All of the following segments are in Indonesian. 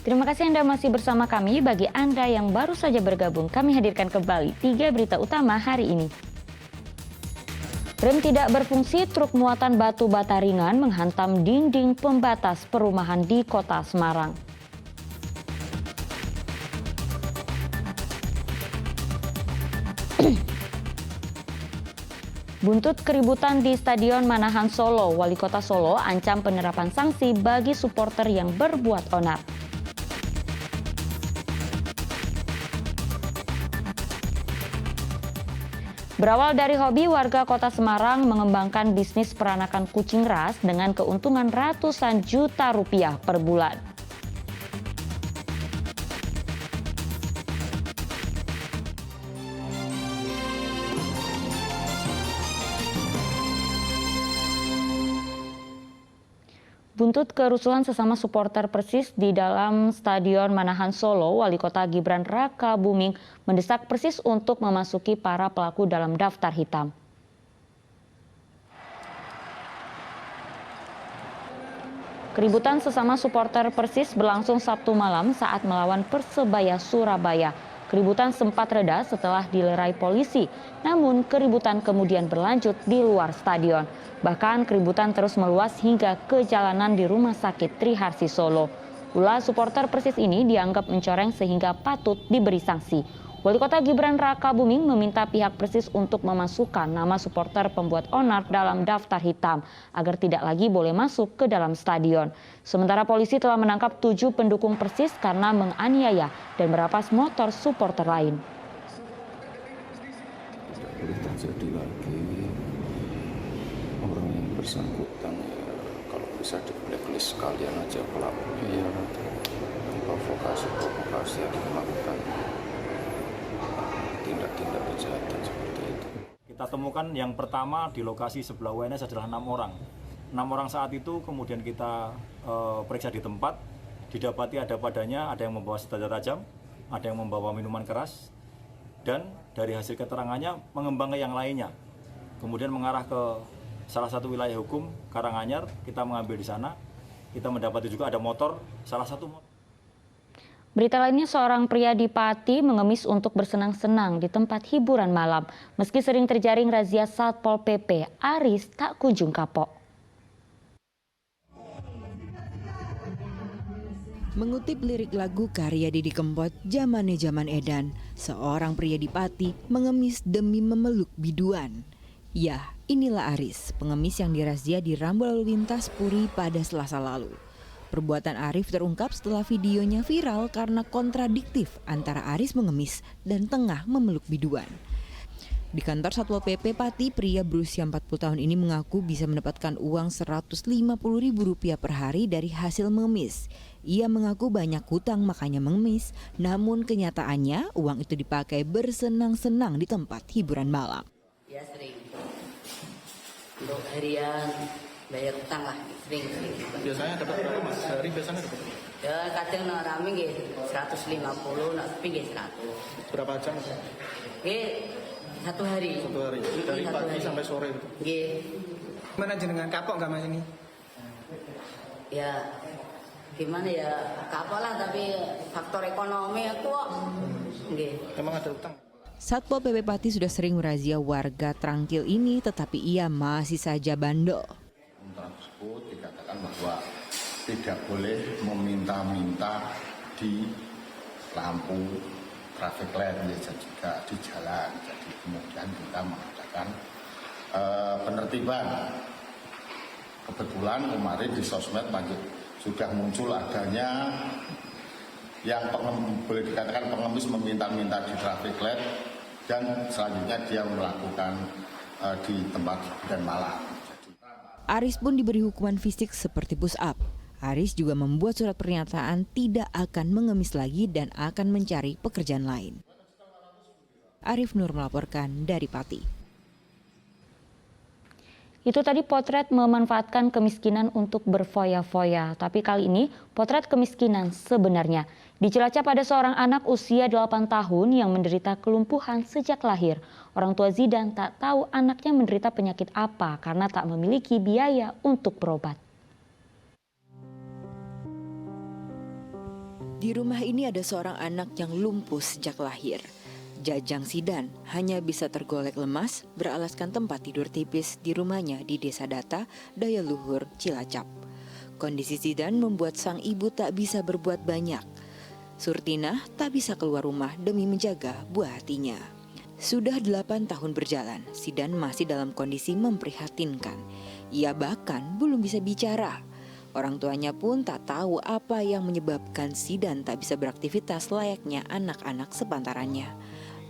Terima kasih Anda masih bersama kami. Bagi Anda yang baru saja bergabung, kami hadirkan kembali 3 berita utama hari ini. Rem tidak berfungsi, truk muatan batu bata ringan menghantam dinding pembatas perumahan di Kota Semarang. Buntut keributan di Stadion Manahan Solo, Wali Kota Solo ancam penerapan sanksi bagi supporter yang berbuat onar. Berawal dari hobi, warga Kota Semarang mengembangkan bisnis peranakan kucing ras dengan keuntungan ratusan juta rupiah per bulan. Buntut kerusuhan sesama supporter Persis di dalam Stadion Manahan Solo, Wali Kota Gibran Rakabuming mendesak Persis untuk memasuki para pelaku dalam daftar hitam. Keributan sesama supporter Persis berlangsung Sabtu malam saat melawan Persebaya Surabaya. Keributan sempat reda setelah dilerai polisi, namun keributan kemudian berlanjut di luar stadion. Bahkan keributan terus meluas hingga ke jalanan di Rumah Sakit Triharsi Solo. Ulah supporter Persis ini dianggap mencoreng sehingga patut diberi sanksi. Wali Kota Gibran Rakabuming meminta pihak Persis untuk memasukkan nama supporter pembuat onar dalam daftar hitam agar tidak lagi boleh masuk ke dalam stadion. Sementara polisi telah menangkap 7 pendukung Persis karena menganiaya dan merampas motor supporter lain. Tidak boleh terjadi lagi orang yang bersangkutan ya, kalau bisa di blacklist sekalian aja pelakunya ya, provokasi yang melakukan tindak-tindak kejahatan seperti itu. Kita temukan yang pertama di lokasi sebelah UNS adalah 6 orang. 6 orang saat itu kemudian kita periksa di tempat, didapati ada padanya, ada yang membawa senjata tajam, ada yang membawa minuman keras, dan dari hasil keterangannya mengembang ke yang lainnya. Kemudian mengarah ke salah satu wilayah hukum, Karanganyar, kita mengambil di sana, kita mendapati juga ada motor, salah satu motor. Berita lainnya, seorang pria di Pati mengemis untuk bersenang-senang di tempat hiburan malam. Meski sering terjaring razia Satpol PP, Aris tak kunjung kapok. Mengutip lirik lagu karya Didi Kempot, Zamane Zaman Edan, seorang pria di Pati mengemis demi memeluk biduan. Ya, inilah Aris, pengemis yang dirazia di rambu lalu lintas Puri pada Selasa lalu. Perbuatan Arif terungkap setelah videonya viral karena kontradiktif antara Aris mengemis dan tengah memeluk biduan. Di kantor Satpol PP Pati, pria berusia 40 tahun ini mengaku bisa mendapatkan uang Rp150.000 per hari dari hasil mengemis. Ia mengaku banyak hutang makanya mengemis, namun kenyataannya uang itu dipakai bersenang-senang di tempat hiburan malam. Ya sering, untuk harian bayar utang lah, sering. Biasanya dapat berapa mas? Sehari biasanya dapat? Ya kadang nak rame nggih 150, nak sepi nggih 100. Berapa jam? Nggih satu hari. Satu hari. Dari Satu pagi hari. sampai sore gitu. Nggih. Mana jenengan kapok nggak mas ini? Ya gimana ya, kapal lah, tapi faktor ekonomi aku kok. Nggih. Emang ada utang? Satpol PP Pati sudah sering merazia warga Trangkil ini, tetapi ia masih saja bandel. Tersebut dikatakan bahwa tidak boleh meminta-minta di lampu traffic light, bisa juga di jalan. Jadi kemudian kita mengadakan penertiban. Kebetulan kemarin di sosmed sudah muncul adanya yang boleh dikatakan pengemis meminta-minta di traffic light, dan selanjutnya dia melakukan di tempat hiburan malam. Aris pun diberi hukuman fisik seperti push up. Aris juga membuat surat pernyataan tidak akan mengemis lagi dan akan mencari pekerjaan lain. Arif Nur melaporkan dari Pati. Itu tadi potret memanfaatkan kemiskinan untuk berfoya-foya. Tapi kali ini potret kemiskinan sebenarnya. Di Cilacap ada seorang anak usia 8 tahun yang menderita kelumpuhan sejak lahir. Orang tua Zidan tak tahu anaknya menderita penyakit apa karena tak memiliki biaya untuk berobat. Di rumah ini ada seorang anak yang lumpuh sejak lahir. Jajang Zidan hanya bisa tergolek lemas beralaskan tempat tidur tipis di rumahnya di Desa Data, Daya Luhur, Cilacap. Kondisi Zidan membuat sang ibu tak bisa berbuat banyak. Surtinah tak bisa keluar rumah demi menjaga buah hatinya. Sudah 8 tahun berjalan, Zidan masih dalam kondisi memprihatinkan. Ia bahkan belum bisa bicara. Orang tuanya pun tak tahu apa yang menyebabkan Zidan tak bisa beraktivitas layaknya anak-anak sepantarannya.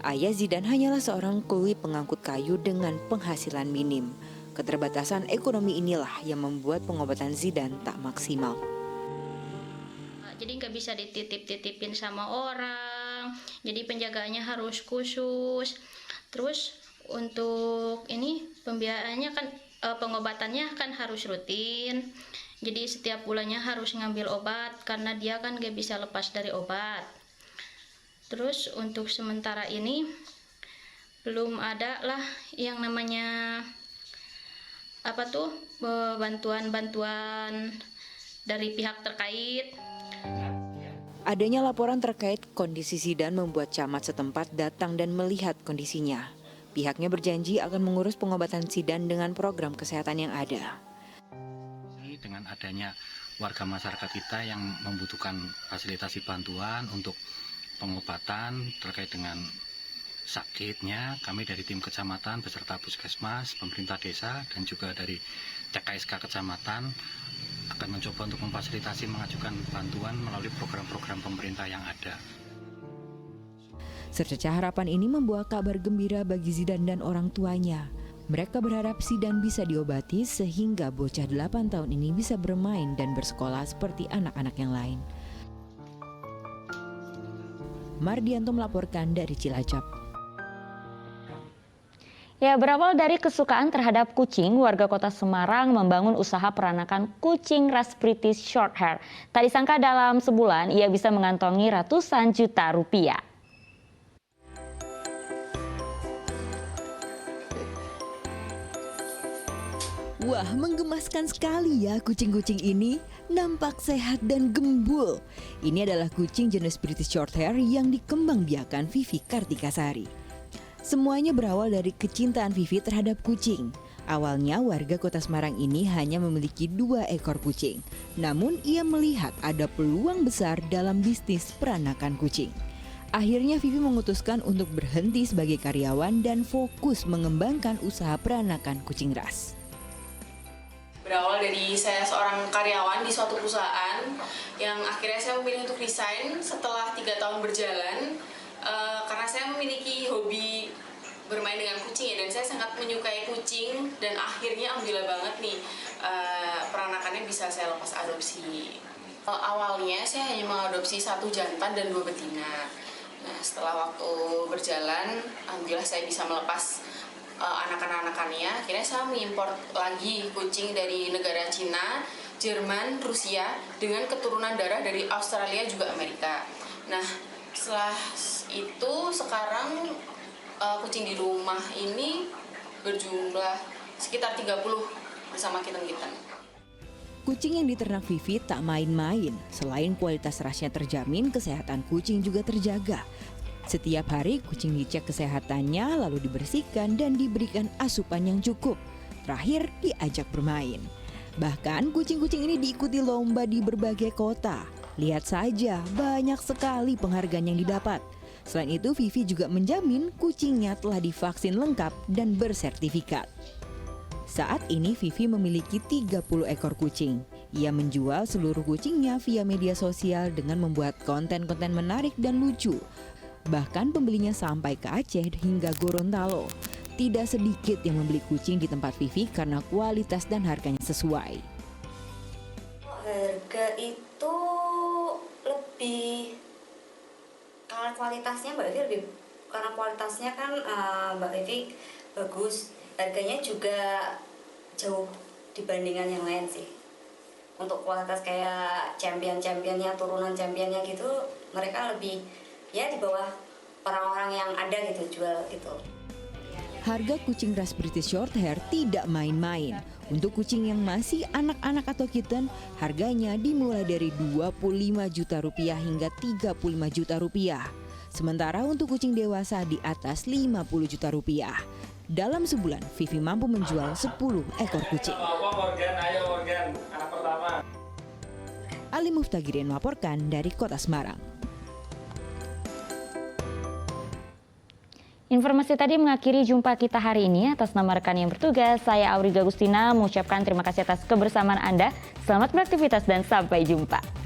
Ayah Zidan hanyalah seorang kuli pengangkut kayu dengan penghasilan minim. Keterbatasan ekonomi inilah yang membuat pengobatan Zidan tak maksimal. Jadi nggak bisa dititip-titipin sama orang, jadi penjagaannya harus khusus. Terus untuk ini pembiayaannya kan pengobatannya kan harus rutin. Jadi setiap bulannya harus ngambil obat karena dia kan nggak bisa lepas dari obat. Terus untuk sementara ini belum ada lah yang namanya bantuan-bantuan dari pihak terkait. Adanya laporan terkait kondisi Zidan membuat camat setempat datang dan melihat kondisinya. Pihaknya berjanji akan mengurus pengobatan Zidan dengan program kesehatan yang ada. Dengan adanya warga masyarakat kita yang membutuhkan fasilitasi bantuan untuk pengobatan terkait dengan sakitnya, kami dari tim kecamatan beserta puskesmas, pemerintah desa, dan juga dari CKSK kecamatan akan mencoba untuk memfasilitasi mengajukan bantuan melalui program-program pemerintah yang ada. Secerca harapan ini membawa kabar gembira bagi Zidan dan orang tuanya. Mereka berharap Zidan bisa diobati sehingga bocah 8 tahun ini bisa bermain dan bersekolah seperti anak-anak yang lain. Mardianto melaporkan dari Cilacap. Ya, berawal dari kesukaan terhadap kucing, warga kota Semarang membangun usaha peranakan kucing ras British Shorthair. Tak disangka dalam sebulan ia bisa mengantongi ratusan juta rupiah. Wah, menggemaskan sekali ya kucing-kucing ini. Nampak sehat dan gembul. Ini adalah kucing jenis British Shorthair yang dikembangbiakan Vivi Kartikasari. Semuanya berawal dari kecintaan Vivi terhadap kucing. Awalnya warga kota Semarang ini hanya memiliki 2 ekor kucing. Namun ia melihat ada peluang besar dalam bisnis peranakan kucing. Akhirnya Vivi memutuskan untuk berhenti sebagai karyawan dan fokus mengembangkan usaha peranakan kucing ras. Berawal dari saya seorang karyawan di suatu perusahaan yang akhirnya saya memilih untuk resign setelah 3 tahun berjalan karena saya memiliki hobi bermain dengan kucing ya, dan saya sangat menyukai kucing, dan akhirnya alhamdulillah banget nih peranakannya bisa saya lepas adopsi. Awalnya saya hanya mengadopsi 1 jantan dan 2 betina. Nah, setelah waktu berjalan alhamdulillah saya bisa melepas anak-anakannya. Akhirnya saya mengimpor lagi kucing dari negara Cina, Jerman, Rusia dengan keturunan darah dari Australia juga Amerika. Nah, setelah itu sekarang kucing di rumah ini berjumlah sekitar 30 bersama kitten-kitten. Kucing yang diternak Vivi tak main-main. Selain kualitas rasnya terjamin, kesehatan kucing juga terjaga. Setiap hari kucing dicek kesehatannya, lalu dibersihkan dan diberikan asupan yang cukup. Terakhir diajak bermain. Bahkan kucing-kucing ini diikuti lomba di berbagai kota. Lihat saja, banyak sekali penghargaan yang didapat. Selain itu, Vivi juga menjamin kucingnya telah divaksin lengkap dan bersertifikat. Saat ini Vivi memiliki 30 ekor kucing. Ia menjual seluruh kucingnya via media sosial dengan membuat konten-konten menarik dan lucu. Bahkan pembelinya sampai ke Aceh hingga Gorontalo. Tidak sedikit yang membeli kucing di tempat Vivi karena kualitas dan harganya sesuai. Harga itu lebih karena kualitasnya Mbak Vivi lebih, karena kualitasnya kan Mbak Vivi bagus, harganya juga jauh dibandingkan yang lain sih. Untuk kualitas kayak champion-championnya, turunan championnya gitu, mereka lebih ya di bawah orang-orang yang ada gitu jual gitu. Harga kucing ras British Shorthair tidak main-main. Untuk kucing yang masih anak-anak atau kitten, harganya dimulai dari Rp25 juta hingga Rp35 juta. Sementara untuk kucing dewasa di atas Rp50 juta. Dalam sebulan, Vivi mampu menjual 10 ekor kucing. Ali Muftagirin melaporkan dari Kota Semarang. Informasi tadi mengakhiri jumpa kita hari ini. Atas nama rekan yang bertugas, saya Auriga Agustina mengucapkan terima kasih atas kebersamaan Anda. Selamat beraktivitas dan sampai jumpa.